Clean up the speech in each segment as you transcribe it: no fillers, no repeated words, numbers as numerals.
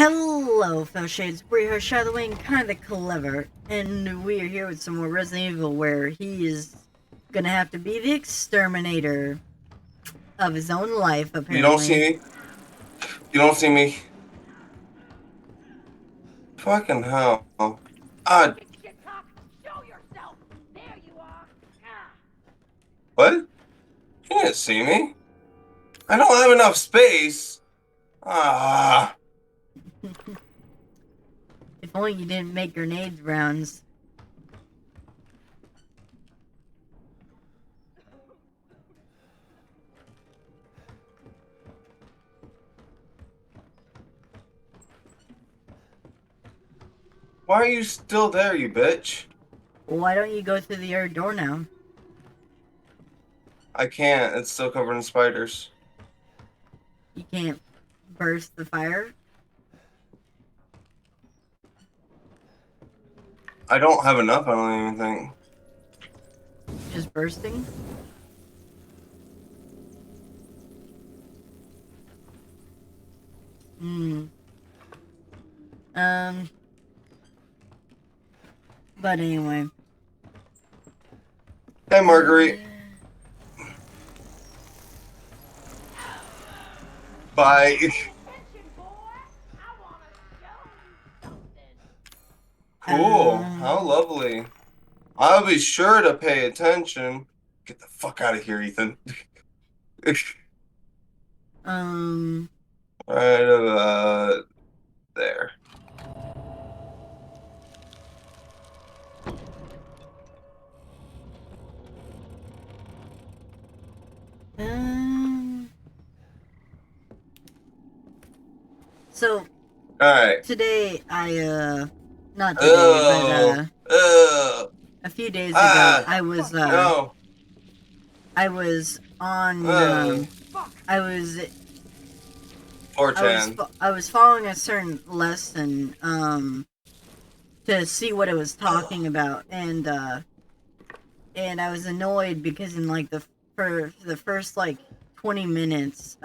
Hello, fellow shades. We're here, Shadowing, kinda clever, and we are here with some more Resident Evil, where he is gonna have to be the exterminator of his own life, You don't see apparently. me. You don't see me. Fucking hell. Ah, Shit cock, show yourself! There you are! what? You didn't see me. I don't have enough space. Ah. If only you didn't make grenades rounds. Why are you still there, you bitch? Why don't you go through the other door now? I can't. It's still covered in spiders. You can't burst the fire? I don't have enough, I don't even think. Just bursting? Hmm. Um. But anyway. Hey, Marguerite. Bye. Attention, boy! I wanna show you something. Cool. How lovely. I'll be sure to pay attention. Get the fuck out of here, Ethan. Um. Right there. Um. So, Alright. today, not today, but, a few days ago, No. I was on, I was, I 4chan. I was following a certain lesson, to see what it was talking about, and I was annoyed because in, like, for the first, like, 20 minutes,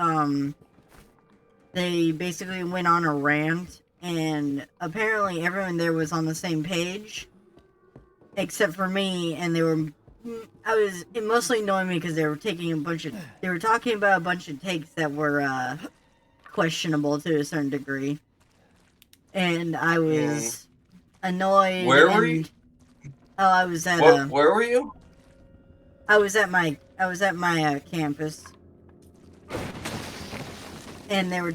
they basically went on a rant, and apparently everyone there was on the same page, except for me, and it mostly annoyed me because they were talking about a bunch of takes that were, questionable to a certain degree, and I was annoyed. Where were you? Oh, I was at, Where were you? I was at my campus, and they were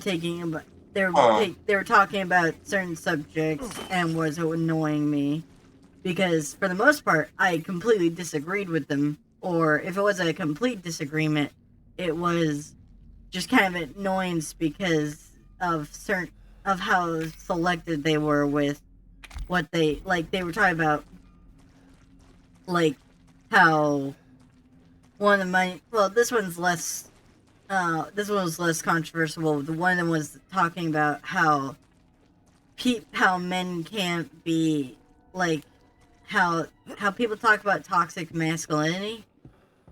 they were talking about certain subjects and was annoying me because for the most part I completely disagreed with them, or if it was a complete disagreement, it was just kind of annoyance because of how selected they were with what they were talking about, like how one of my well this one was less controversial. The one of them was talking about how men can't be like how people talk about toxic masculinity,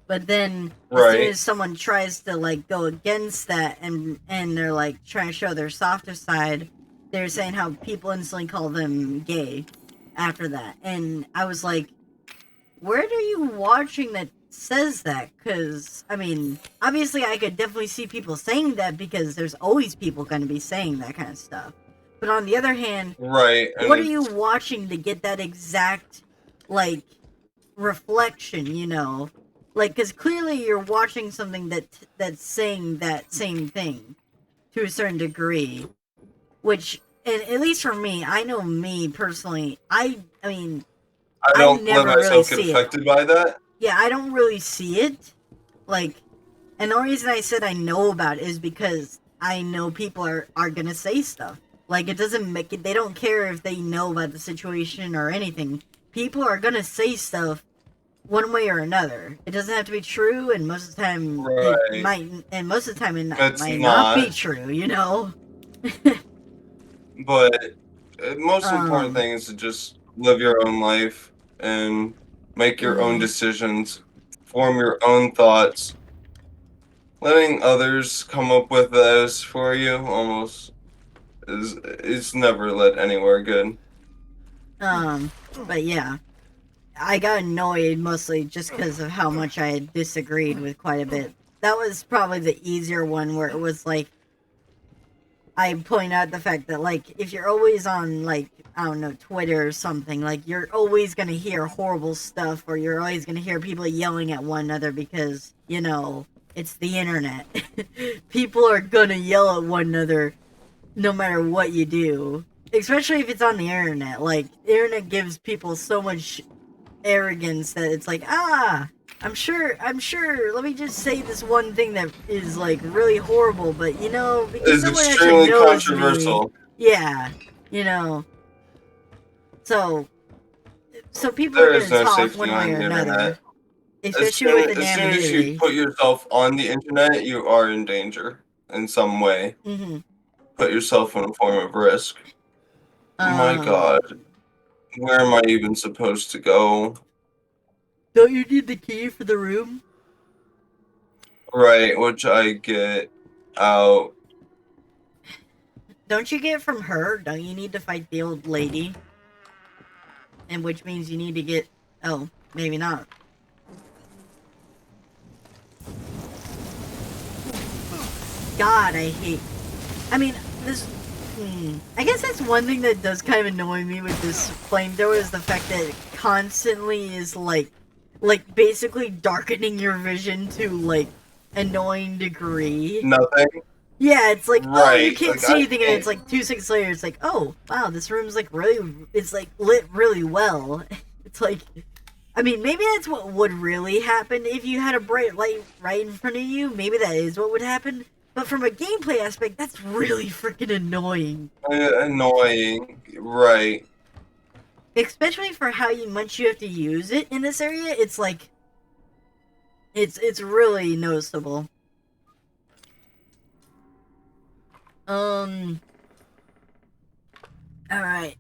but then as soon as someone tries to like go against that and they're like trying to show their softer side, they're saying how people instantly call them gay after that. And I was like, where are you watching that says that? Because, I mean, obviously I could definitely see people saying that because there's always people going to be saying that kind of stuff. But on the other hand, what are you watching to get that exact, like, reflection, you know? Like, because clearly you're watching something that's saying that same thing to a certain degree, which, and at least for me, I know me personally, I mean, I don't let myself get affected by that. Yeah, I don't really see it. Like, and the only reason I said I know about it is because I know people are gonna say stuff. Like, it doesn't make it, they don't care if they know about the situation or anything. People are gonna say stuff one way or another. It doesn't have to be true, and most of the time it might, and most of the time it might not be true, you know? But the most important thing is to just live your own life and make your own decisions, form your own thoughts. Letting others come up with those for you almost is it's never led anywhere good. But yeah, I got annoyed mostly just because of how much I had disagreed with quite a bit. That was probably the easier one where it was like, I point out the fact that, like, if you're always on, like, I don't know, Twitter or something, like, you're always gonna hear horrible stuff, or you're always gonna hear people yelling at one another because, you know, it's the internet. People are gonna yell at one another no matter what you do. Especially if it's on the internet. Like, the internet gives people so much arrogance that it's like, I'm sure, let me just say this one thing that is, like, really horrible, but, you know, because It's someone actually extremely knows controversial. me, yeah, you know, so people There are is gonna no talk safety one on way or the another, internet. especially with As soon as you anonymity. put yourself on the internet, you are in danger in some way. Mm-hmm. Put yourself in a form of risk. My Um, God, where am I even supposed to go? don't you need the key for the room? Right, which I get out. Don't you get it from her? Don't you need to fight the old lady? And which means you need to get... Oh, maybe not. God, I hate... I mean, this... I guess that's one thing that does kind of annoy me with this flamethrower is the fact that it constantly is, like, basically darkening your vision to, like, annoying degree. Nothing. Yeah, it's like, oh, you Right, can't like see I anything, and it's can't. like 2 seconds later, it's like, oh, wow, this room's like really, it's like lit really well. It's like, I mean, maybe that's what would really happen if you had a bright light right in front of you. Maybe that is what would happen. But from a gameplay aspect, that's really freaking annoying. Annoying. Right. Especially for how much you have to use it in this area, it's like, it's really noticeable. Alright.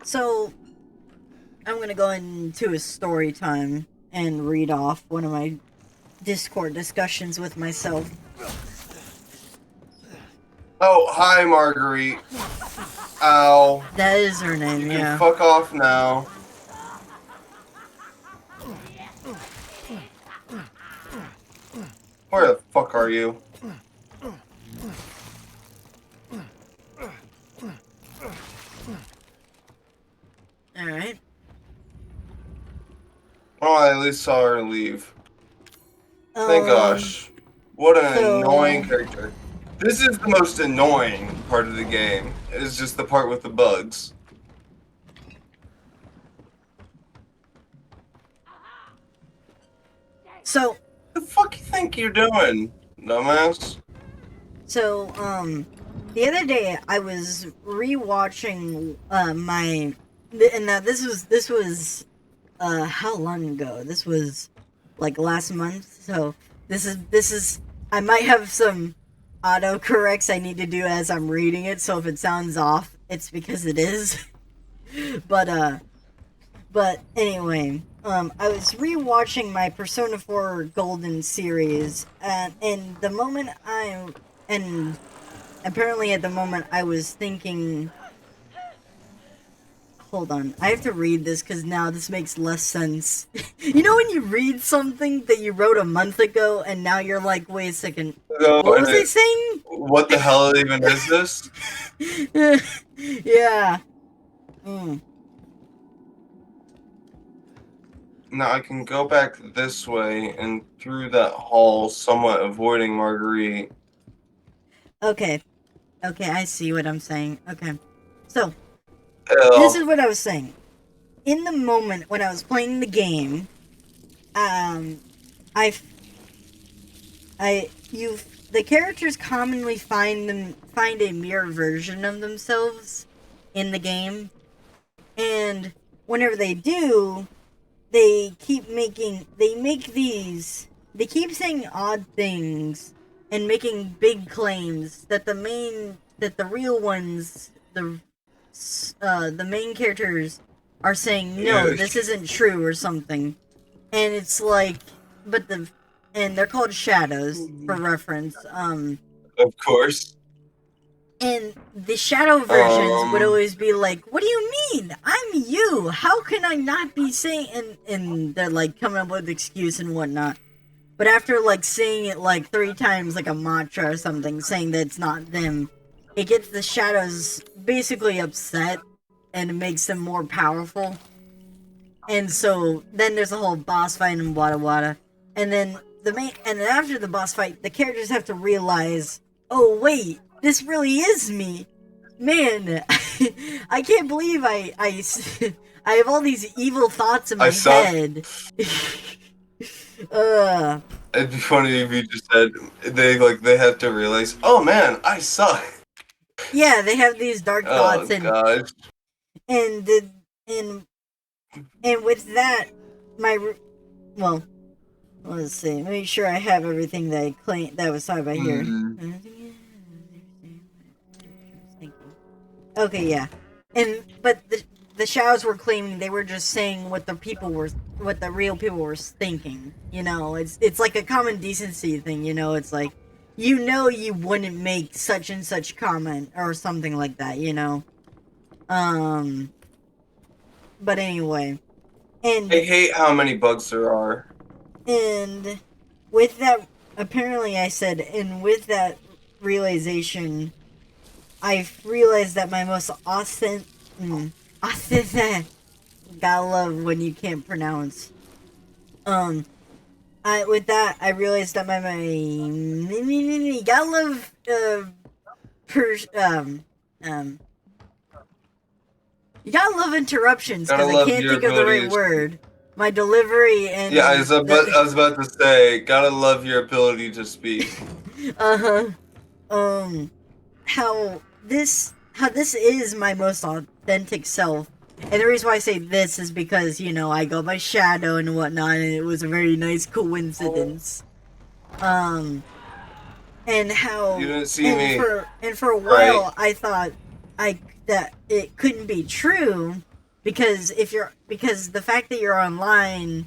So, I'm gonna go into a story time and read off one of my Discord discussions with myself. Oh, hi, Marguerite. Ow. That is her name, You can yeah. fuck off now. Where the fuck are you? Alright. Oh, I at least saw her leave. Thank Um, gosh. What an so- annoying character. This is the most annoying part of the game. It's just the part with the bugs. So, The fuck you think you're doing, dumbass? So, the other day I was rewatching and now this was how long ago? This was like last month. So this is I might have some autocorrects I need to do as I'm reading it. So if it sounds off, it's because it is. But anyway, I was rewatching my Persona 4 Golden series, and the moment and apparently at the moment I was thinking, hold on, I have to read this because now this makes less sense. You know when you read something that you wrote a month ago and now you're like, wait a second, No, what was I saying? what the hell even is this? Yeah. Now I can go back this way and through that hall, somewhat avoiding Marguerite. Okay, I see what I'm saying. Okay. So, Ew. this is what I was saying. In the moment when I was playing the game, the characters commonly find a mirror version of themselves in the game, and whenever they do, they keep saying odd things and making big claims that the real ones, the main characters are saying, no, Yeah. this isn't true or something. And it's like, but and they're called shadows for reference. Of course. And the shadow versions would always be like, "What do you mean? I'm you. How can I not be saying?" And they're like coming up with excuse and whatnot. But after like saying it like 3 times, like a mantra or something, saying that it's not them, it gets the shadows basically upset, and it makes them more powerful. And so then there's a whole boss fight in Wada Wada, and then and then after the boss fight, the characters have to realize, oh wait, this really is me, man. I can't believe I have all these evil thoughts in my head. It'd be funny if you just said they have to realize, oh man, I suck. Yeah, they have these dark thoughts, and gosh. and with that, let's see, make sure I have everything that I claimed that was talked about here. Okay, yeah, but the shadows were claiming they were just saying what the real people were thinking. You know, it's like a common decency thing. You know, it's like, you wouldn't make such and such comment or something like that. You know, but anyway, and I hate how many bugs there are. And with that, apparently I said, and with that realization, I've realized that my most gotta love when you can't pronounce. With that, I realized that my gotta love, you gotta love interruptions, because I can't think of the right word. My delivery and... Yeah, I was about to say, gotta love your ability to speak. How this is my most authentic self. And the reason why I say this is because, you know, I got my shadow and whatnot, and it was a very nice coincidence. And how... You didn't see me. For a while, I thought that it couldn't be true, because the fact that you're online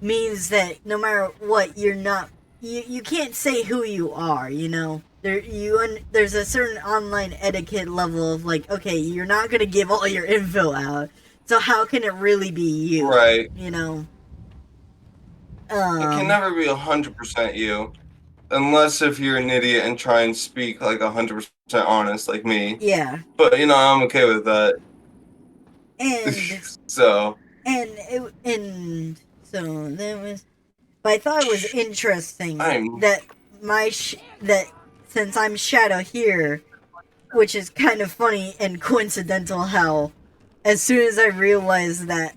means that no matter what, you're not... You can't say who you are, you know? There's a certain online etiquette level of like, okay, you're not gonna give all your info out, so how can it really be you? Right. You know? It can never be 100% you. Unless if you're an idiot and try and speak like 100% honest like me. Yeah. But, you know, I'm okay with that. And... so that was... But I thought it was interesting that since I'm Shadow here, which is kind of funny and coincidental how, as soon as I realize that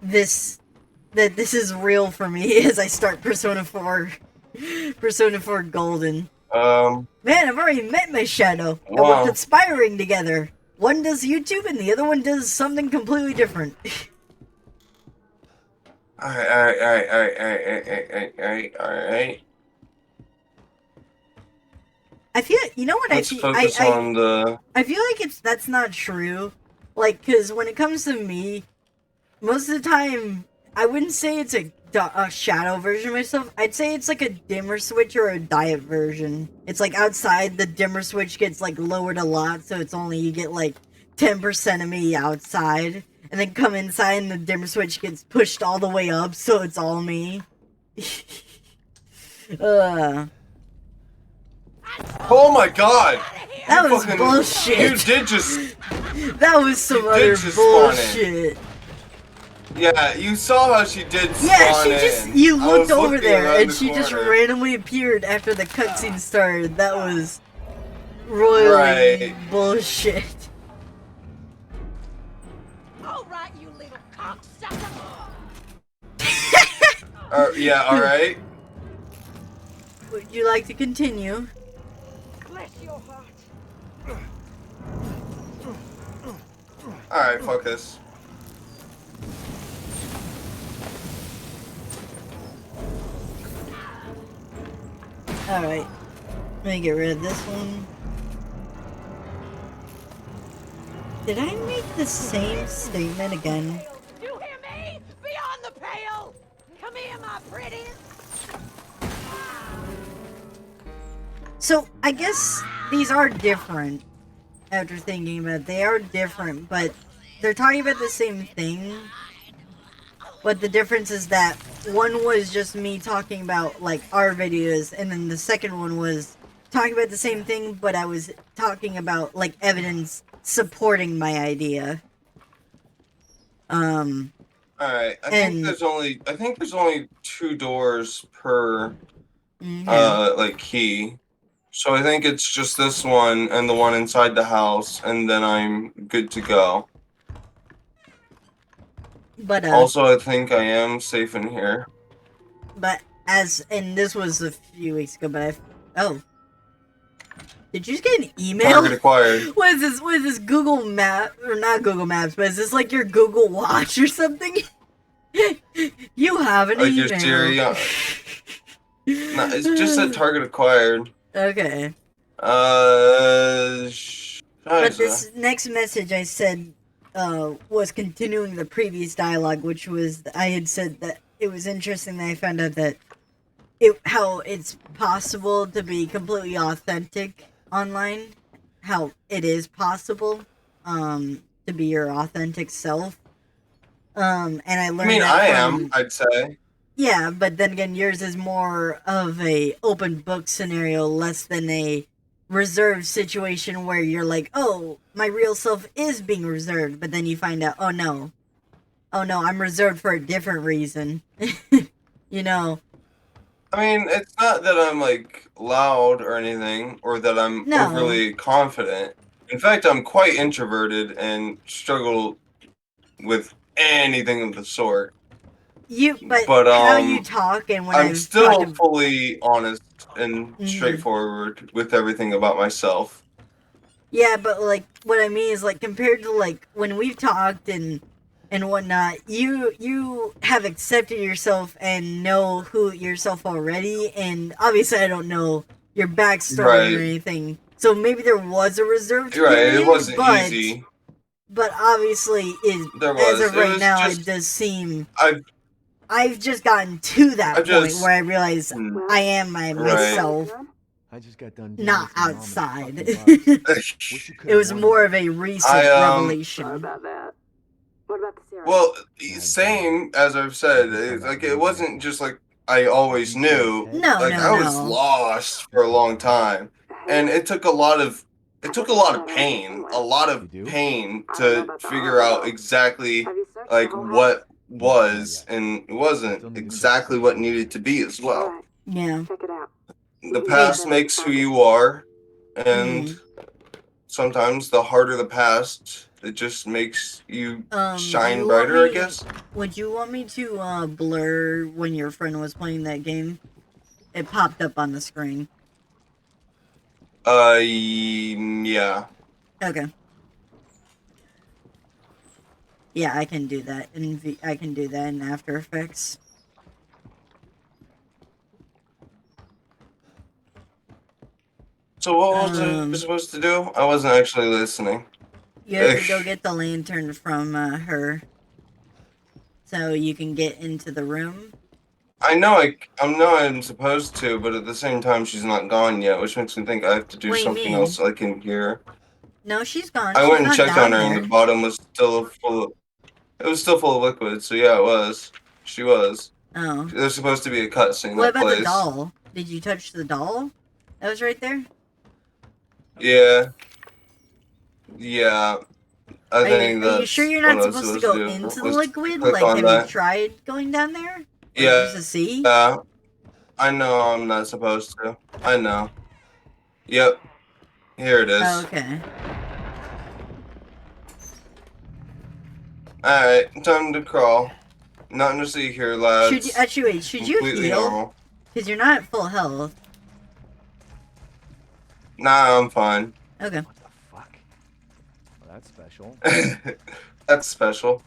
this is real for me as I start Persona 4 Golden. Man, I've already met my Shadow, and we're conspiring together. One does YouTube and the other one does something completely different. Alright. I feel, you know what, Let's focus on the... I feel like that's not true. Like, because when it comes to me, most of the time, I wouldn't say it's a shadow version of myself. I'd say it's like a dimmer switch or a diet version. It's like outside, the dimmer switch gets like lowered a lot, so it's only, you get like 10% of me outside. And then come inside and the dimmer switch gets pushed all the way up, so it's all me. Oh my god! That was bullshit. You did just... That was some other bullshit. Yeah, you saw how she did spawn Yeah, she just... You looked over there, and she corner. just randomly appeared after the cutscene started. That was... royally bullshit. Alright, you little cocksucker! Yeah, alright. Would you like to continue? Bless your heart. Alright, fuck this. Alright. Let me get rid of this one. Did I make the same statement again? You hear me? Beyond the pale! Come here, my pretty! So I guess these are different. After thinking about it, they are different, but they're talking about the same thing. But the difference is that one was just me talking about like our videos, and then the second one was talking about the same thing, but I was talking about like evidence supporting my idea. Alright, I think there's only 2 doors per Yeah. like key. So I think it's just this one and the one inside the house, and then I'm good to go. But Also, I think I am safe in here. and this was a few weeks ago, but did you just get an email? Target acquired. What is this? What is this? Google Map or not Google Maps? But is this like your Google Watch or something? You have an Like email. your Siri. No, it's just that target acquired. Okay. But But this next message I said was continuing the previous dialogue, which was I had said that it was interesting that I found out that how it's possible to be completely authentic online, how it is possible to be your authentic self. And I learned. I mean, that I from, am. I'd say. Yeah, but then again, yours is more of a open book scenario, less than a reserved situation where you're like, oh, my real self is being reserved, but then you find out, oh no, I'm reserved for a different reason. You know. I mean, it's not that I'm like loud or anything, or that I'm overly confident. In fact, I'm quite introverted and struggle with anything of the sort. But how you talk and when I'm still fully honest and straightforward with everything about myself. Yeah, but like what I mean is like compared to like when we've talked and whatnot, you have accepted yourself and know who yourself already, and obviously I don't know your backstory or anything, so maybe there was a reserved period, it wasn't easy. But obviously, as of right now, it does seem I've just gotten to that point where I realize I am myself. I just got done not outside. It was more of a recent revelation. What about that? What about the series? Well, same as I've said. It wasn't just like I always knew. I was lost for a long time, and it took a lot of pain, to figure out exactly like what was and wasn't exactly what needed to be as well. Yeah. Check it out. The past makes who you are, and sometimes the harder the past, it just makes you shine brighter, I guess. Would you want me to blur when your friend was playing that game? It popped up on the screen. Yeah. Okay. Yeah, I can do that. I can do that in After Effects. So what was I supposed to do? I wasn't actually listening. You have to go get the lantern from her, so you can get into the room. I know I'm supposed to, but at the same time, she's not gone yet, which makes me think I have to do something else so I can hear. No, she's gone. I went and checked on her, and the bottom was still full. It was still full of liquid, so yeah, it was. She was. Oh. There's supposed to be a cutscene. What about the doll? Did you touch the doll? That was right there? Yeah. Yeah. I think Are you sure you're not supposed to go into the liquid? Like, have you tried going down there? Yeah. To see? Yeah. I know I'm not supposed to. I know. Yep. Here it is. Oh, okay. Alright, time to crawl. Nothing to see here, lads. Should you heal? Because you're not at full health. Nah, I'm fine. Okay. What the fuck? Well, that's special. That's special.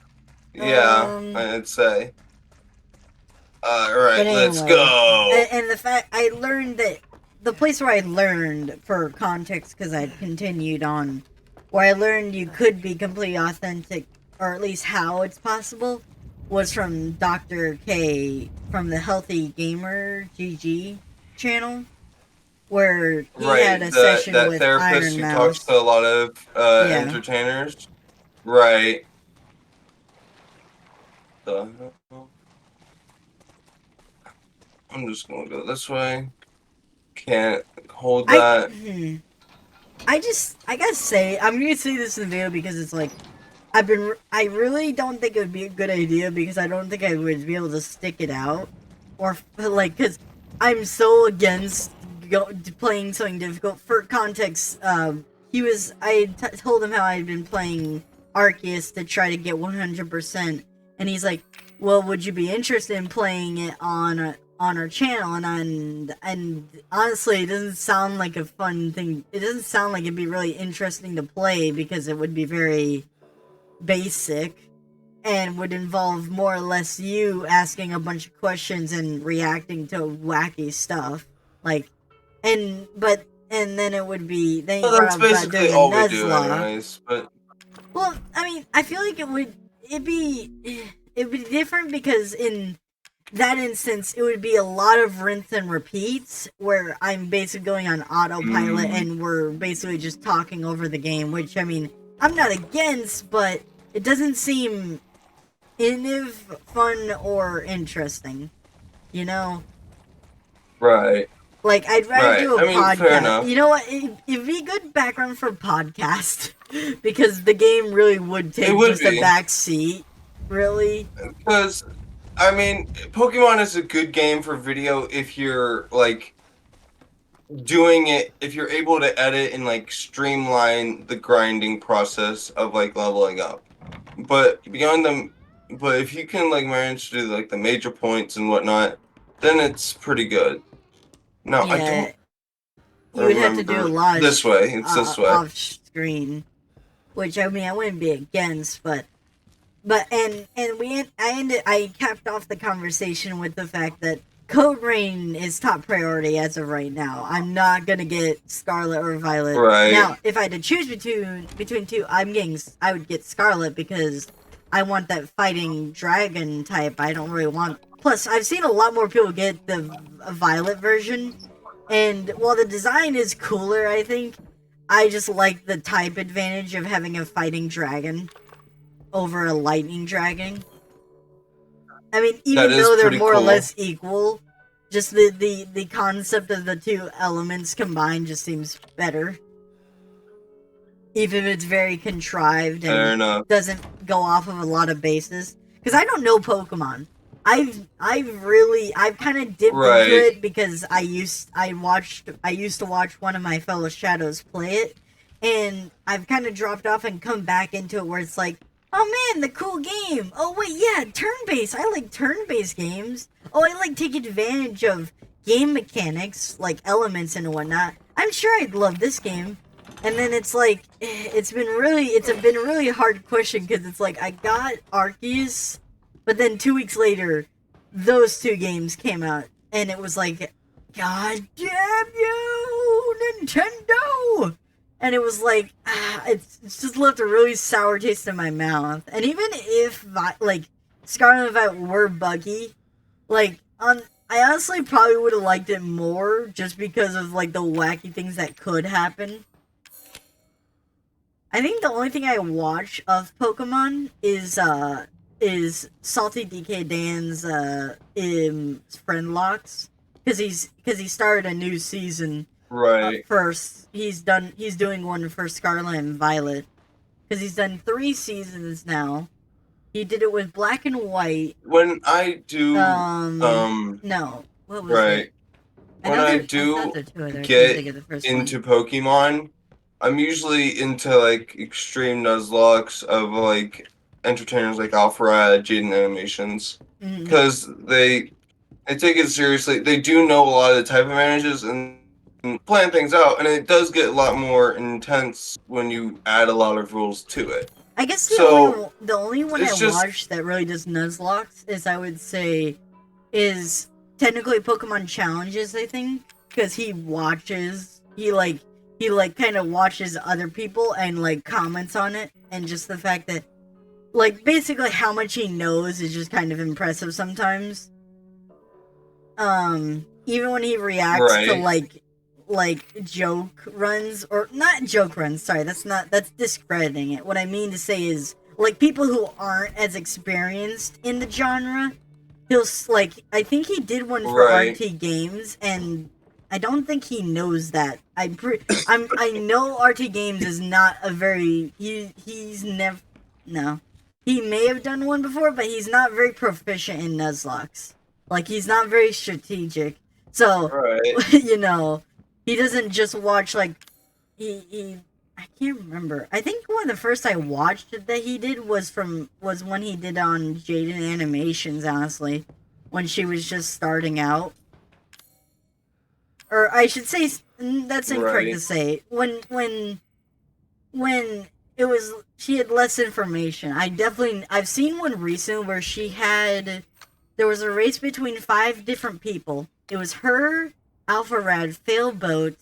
Yeah, I'd say. Alright, anyway, let's go! And the fact, I learned that, the place where I learned, for context, because I'd continued on, where I learned you could be completely authentic, or at least how it's possible, was from Dr. K from the Healthy Gamer GG channel. where he had a session that with therapist Iron who Mouse. talks to a lot of entertainers. Right. The hell? I'm just gonna go this way. Can't hold that. I gotta say, I'm gonna say this in the video because it's like, I really don't think it would be a good idea because I don't think I would be able to stick it out. Or, like, because I'm so against playing something difficult. For context, I told him how I'd been playing Arceus to try to get 100%, and he's like, well, would you be interested in playing it on our channel? And honestly, it doesn't sound like a fun thing. It doesn't sound like it'd be really interesting to play because it would be very basic and would involve more or less you asking a bunch of questions and reacting to wacky stuff. Like, and then it would be, then you That's basically all we do anyways, but... Well, I mean, I feel like it'd be different because in that instance, it would be a lot of rinse and repeats where I'm basically going on autopilot and we're basically just talking over the game, which, I mean, I'm not against, but it doesn't seem innovative, fun, or interesting, you know? Right. Like, I'd rather do a podcast. Fair enough. You know what? It'd be good background for podcast because the game really would take a back seat, really. Because, I mean, Pokemon is a good game for video if you're, like, doing it, if you're able to edit and, like, streamline the grinding process of, like, leveling up. But but if you can, like, manage to do, like, the major points and whatnot, then it's pretty good. No, I don't. You would have to do a lot this way. It's this way. Off screen, which, I mean, I wouldn't be against, I capped off the conversation with the fact that Code Rain is top priority as of right now. I'm not gonna get Scarlet or Violet. Right. Now, if I had to choose between two, I would get Scarlet because I want that fighting dragon type. I don't really want. Plus, I've seen a lot more people get the Violet version, and while the design is cooler, I think I just like the type advantage of having a fighting dragon over a lightning dragon. I mean, even though they're more or less equal, just the concept of the two elements combined just seems better. Even if it's very contrived and doesn't go off of a lot of bases. Because I don't know Pokemon. I've kind of dipped into it because I used to watch one of my fellow Shadows play it, and I've kind of dropped off and come back into it where it's like, oh man, the cool game. Oh wait, yeah, turn-based. I like turn-based games. Oh, I like taking advantage of game mechanics, like elements and whatnot. I'm sure I'd love this game. And then it's like, it's been a really hard question because it's like, I got Arceus, but then 2 weeks later, those two games came out, and it was like, God damn you, Nintendo! And it was like, it's just left a really sour taste in my mouth. And even if, like, Scarlet and Violet were buggy, like, I honestly probably would have liked it more just because of, like, the wacky things that could happen. I think the only thing I watch of Pokemon is Salty DK Dan's friend locks, because he started a new season. Right. First, he's doing one for Scarlet and Violet, because he's done 3 seasons now. He did it with Black and White. When I do, no, what was it? When I do get into Pokemon, I'm usually into, like, extreme Nuzlocks of, like, entertainers like Alpharad, Jaden Animations, because they take it seriously. They do know a lot of the type advantages and plan things out, and it does get a lot more intense when you add a lot of rules to it. I guess the only one I watched that really does Nuzlocks is, I would say, is technically Pokemon Challenges, I think, because he kind of watches other people and, like, comments on it, and just the fact that, like, basically how much he knows is just kind of impressive sometimes. Even when he reacts to, like, like joke runs, or not joke runs, sorry, that's discrediting it. What I mean to say is, like, people who aren't as experienced in the genre, like, I think he did one for RT Games, and I don't think he knows that. I know RT Games is not a very, he's never, no. He may have done one before, but he's not very proficient in Nuzlocke. Like, he's not very strategic. So, you know, he doesn't just watch, like, I can't remember. I think one of the first I watched that he did was when he did on Jaden Animations, honestly. When she was just starting out. Or I should say, that's incorrect to say. When it was, she had less information. I've seen one recent where there was a race between 5 different people. It was her, Alpharad, Failboat,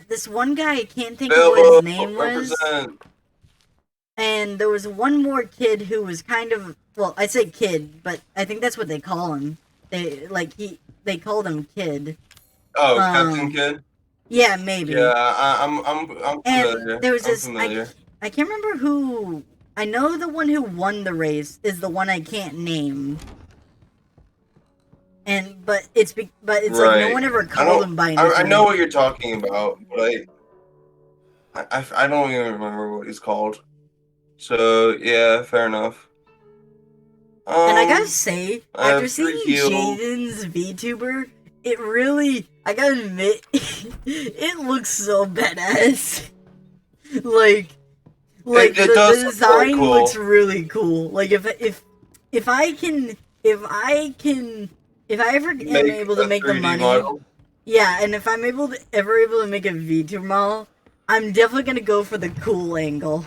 this one guy, I can't think of what his name was. And there was one more kid who was kind of, well, I say kid, but I think that's what they call him. They called him Kid. Oh, Captain Kid? Yeah, maybe. Yeah, I'm familiar. And there was this, familiar. I can't remember who, I know the one who won the race is the one I can't name. But it's like no one ever called him by anything. I know what you're talking about, but I don't even remember what he's called. So yeah, fair enough. And I gotta say, after seeing Jaden's VTuber, it really, I gotta admit, it looks so badass. like the design looks really cool. Like if I ever am able to make the money, model. Yeah, and if I'm ever able to make a VTuber model, I'm definitely gonna go for the cool angle.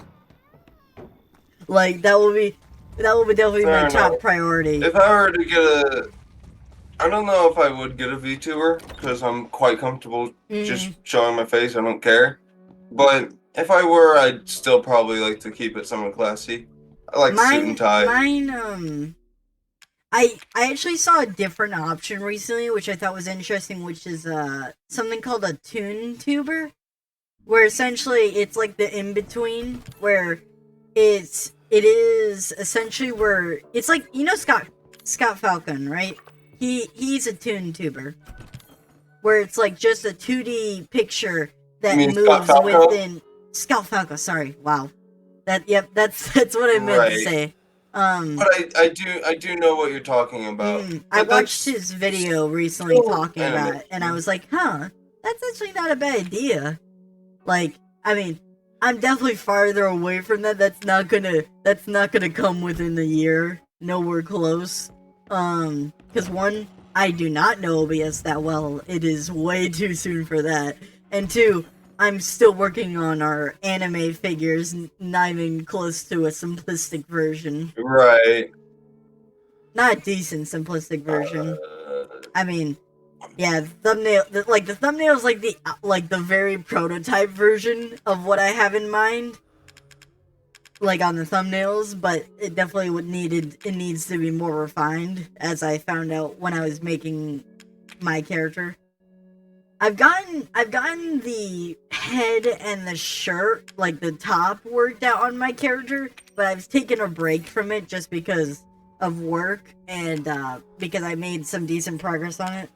Like that will be definitely my top priority. If I were to get I don't know if I would get a VTuber because I'm quite comfortable just showing my face. I don't care. But if I were, I'd still probably like to keep it somewhat classy. I like suit and tie. I actually saw a different option recently, which I thought was interesting, which is something called a Toon Tuber, where essentially it's like the in between, where it is essentially where it's like, you know, Scott Falcon, right? He's a Toon Tuber, where it's like just a 2D picture that moves within Scott Falcon. Sorry, wow, that's what I meant to say. But I do know what you're talking about. I watched his video recently talking about it, and I was like, huh, that's actually not a bad idea. Like, I mean, I'm definitely farther away from that. That's not gonna come within the year. Nowhere close. Because one, I do not know OBS that well. It is way too soon for that. And two, I'm still working on our anime figures, not even close to a simplistic version. Right. Not a decent simplistic version. I mean, yeah, the thumbnail is like the very prototype version of what I have in mind. Like on the thumbnails, but it definitely needs to be more refined, as I found out when I was making my character. I've gotten the head and the shirt, like the top, worked out on my character, but I've taken a break from it just because of work and because I made some decent progress on it.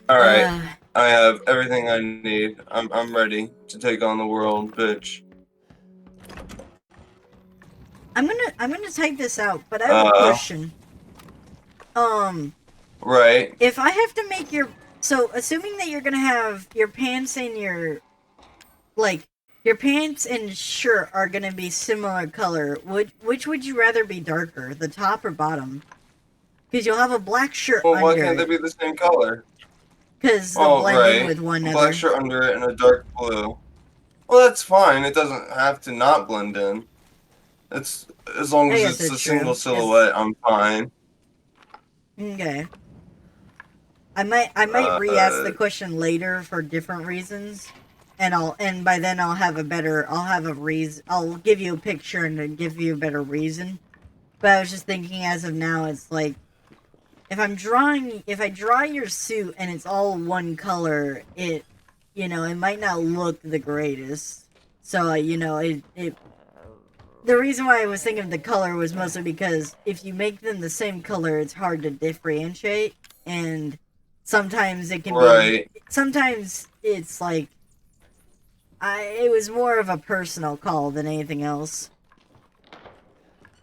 All right, I have everything I need. I'm ready to take on the world, bitch. I'm gonna type this out, but I have a question. Right. If I have to make so assuming that you're gonna have your pants and your pants and shirt are gonna be similar color, which would you rather be darker, the top or bottom? Because you'll have a black shirt under it. Well, why can't they be the same color? Because they'll blend in with one another. Black shirt under it and a dark blue. Well, that's fine. It doesn't have to not blend in. It's as long as it's a single silhouette, I'm fine. Okay. I might re-ask the question later for different reasons, and by then I'll have a reason. I'll give you a picture and give you a better reason. But I was just thinking, as of now, it's like, if I draw your suit and it's all one color, it might not look the greatest. So, the reason why I was thinking of the color was mostly because if you make them the same color, it's hard to differentiate, and sometimes it can be, sometimes it's like, it was more of a personal call than anything else.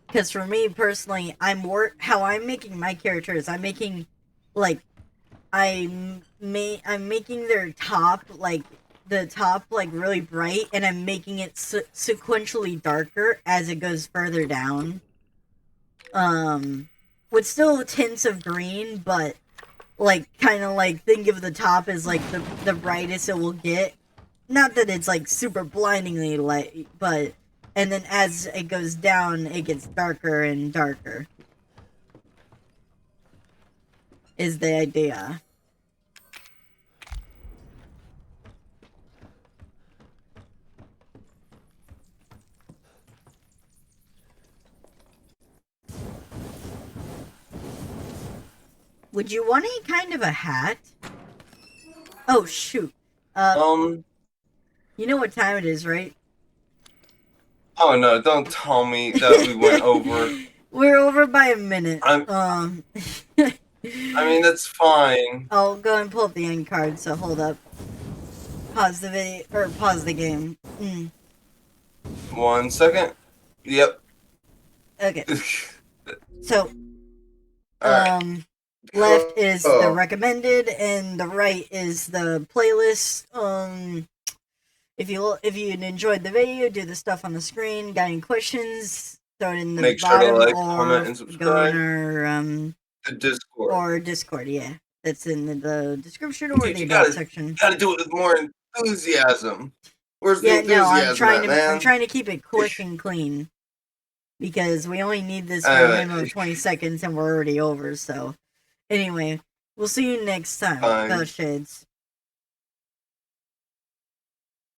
Because for me personally, how I'm making my characters, I'm making, like, I'm making their top, like, the top, like, really bright, and I'm making it sequentially darker as it goes further down. With still tints of green, but, like, kind of, like, think of the top as, like, the brightest it will get. Not that it's, like, super blindingly light, but... And then as it goes down, it gets darker and darker. Is the idea. Would you want any kind of a hat? Oh, shoot. You know what time it is, right? Oh no, don't tell me that we went over. We're over by a minute. I mean, that's fine. I'll go and pull up the end card, so hold up. Pause the video, or pause the game. 1 second. Yep. Okay. So, left is the recommended, and the right is the playlist. If you enjoyed the video, do the stuff on the screen. Got any questions? Throw it in the bottom, sure to like, or comment, and subscribe. go in our the Discord. Or Discord, yeah. That's in the description or the about section. You gotta do it with more enthusiasm. Where's the enthusiasm? I'm trying to keep it quick and clean. Because we only need this for a minimum of 20 seconds and we're already over, so. Anyway, we'll see you next time. Shades.